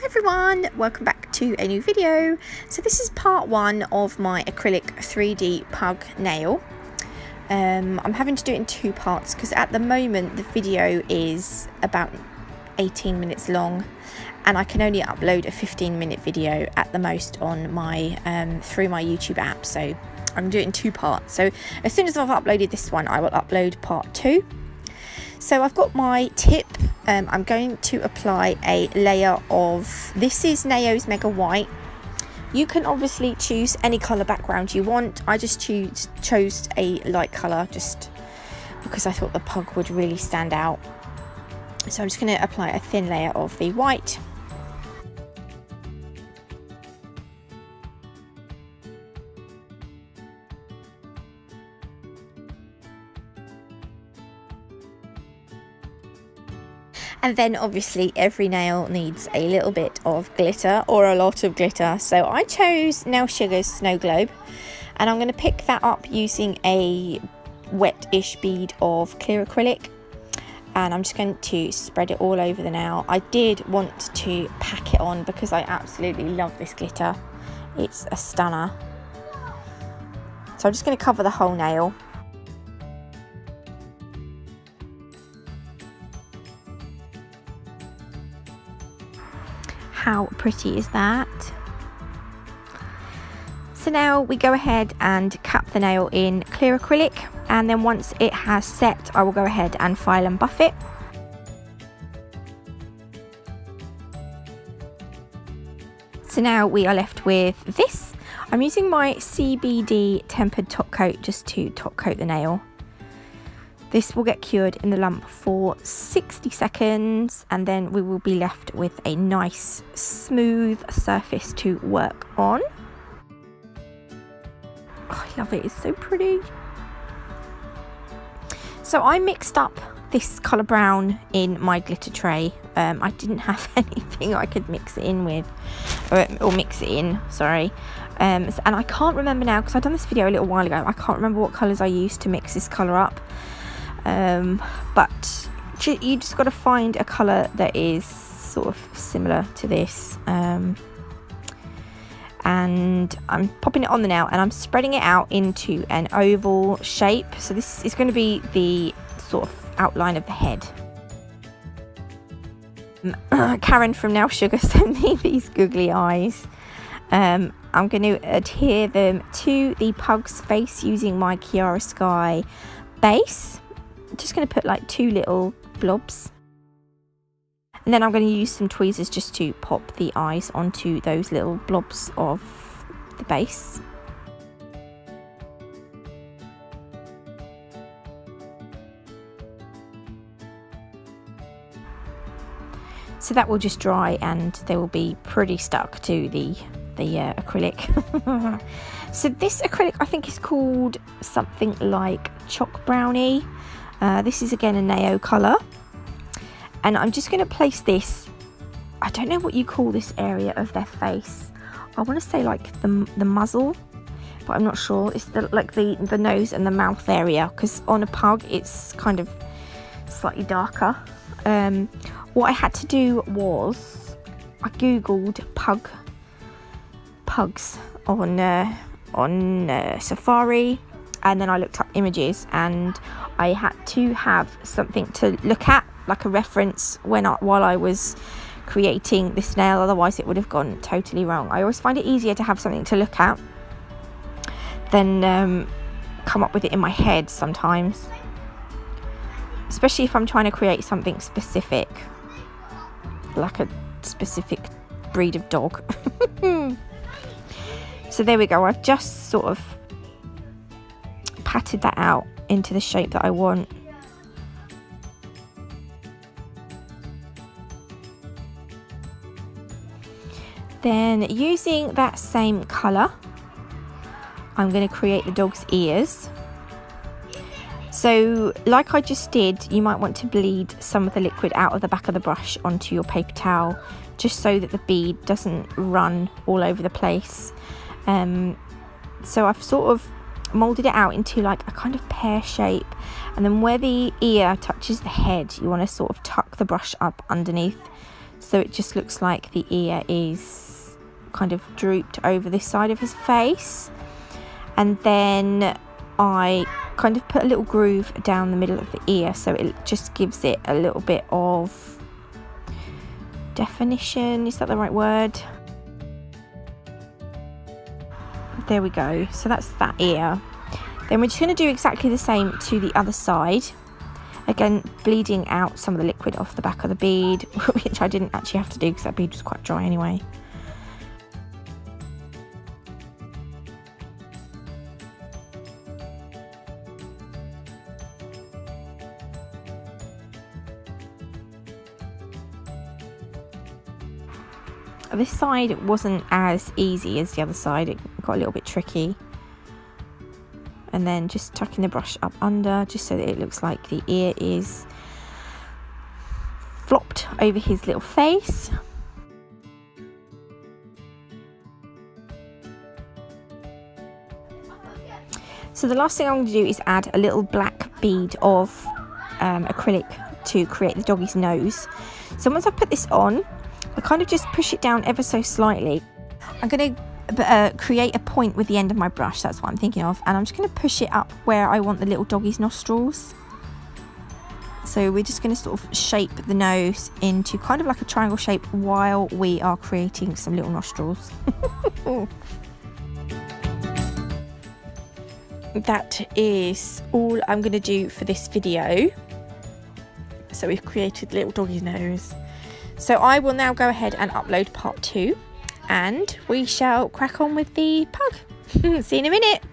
everyone, welcome back to a new video. So this is part one of my acrylic 3D pug nail. I'm having to do it in two parts because at the moment the video is about 18 minutes long and I can only upload a 15-minute video at the most on my through my YouTube app, so I'm going to do it in two parts. So as soon as I've uploaded this one, I will upload part two. So I've got my tip. I'm going to apply a layer of, this is Nao's Mega White. You can obviously choose any colour background you want. I just chose a light colour just because I thought the pug would really stand out. So I'm just going to apply a thin layer of the white. And then obviously every nail needs a little bit of glitter or a lot of glitter. So I chose Nail Sugar's Snow Globe and I'm going to pick that up using a wet-ish bead of clear acrylic. And I'm just going to spread it all over the nail. I did want to pack it on because I absolutely love this glitter. It's a stunner. So I'm just going to cover the whole nail. How pretty is that? So now we go ahead and cap the nail in clear acrylic, and then once it has set I will go ahead and file and buff it. So now we are left with this. I'm using my CBD tempered top coat just to top coat the nail. This will get cured in the lump for 60 seconds and then we will be left with a nice smooth surface to work on. Oh, I love it, it's so pretty. So I mixed up this colour brown in my glitter tray. I didn't have anything I could mix it in with, or mix it in, sorry. And I can't remember now because I've done this video a little while ago. I can't remember what colours I used to mix this colour up. But you just got to find a colour that is sort of similar to this, and I'm popping it on the nail and I'm spreading it out into an oval shape. So this is going to be the sort of outline of the head. Karen from Nail Sugar sent me these googly eyes. I'm going to adhere them to the pug's face using my Chiara Sky base. I'm just going to put like two little blobs, and then I'm going to use some tweezers just to pop the eyes onto those little blobs of the base. So that will just dry and they will be pretty stuck to the acrylic. So this acrylic I think is called something like Chalk Brownie. This is again a Nao colour, and I'm just going to place this, I don't know what you call this area of their face. I want to say like the muzzle, but I'm not sure. It's like the nose and the mouth area, because on a pug it's kind of slightly darker. What I had to do was I googled pugs on Safari, and then I looked up images and I had to have something to look at, like a reference while I was creating this nail, otherwise it would have gone totally wrong. I always find it easier to have something to look at than come up with it in my head sometimes, especially if I'm trying to create something specific, like a specific breed of dog. So there we go, I've just sort of patted that out into the shape that I want. Then using that same colour, I'm going to create the dog's ears. So like I just did, you might want to bleed some of the liquid out of the back of the brush onto your paper towel, just so that the bead doesn't run all over the place. So I've sort of moulded it out into like a kind of pear shape, and then where the ear touches the head you want to sort of tuck the brush up underneath so it just looks like the ear is kind of drooped over this side of his face. And then I kind of put a little groove down the middle of the ear, so it just gives it a little bit of definition. Is that the right word? There we go. So that's that ear. Then we're just going to do exactly the same to the other side. Again, bleeding out some of the liquid off the back of the bead, which I didn't actually have to do because that bead was quite dry anyway. This side wasn't as easy as the other side, it got a little bit tricky. And then just tucking the brush up under, just so that it looks like the ear is flopped over his little face. So the last thing I'm going to do is add a little black bead of acrylic to create the doggy's nose. So once I've put this on, I kind of just push it down ever so slightly. I'm going to create a point with the end of my brush, that's what I'm thinking of, and I'm just going to push it up where I want the little doggy's nostrils. So we're just going to sort of shape the nose into kind of like a triangle shape while we are creating some little nostrils. That is all I'm going to do for this video. So we've created the little doggy's nose. So I will now go ahead and upload part 2, and we shall crack on with the pug. See you in a minute.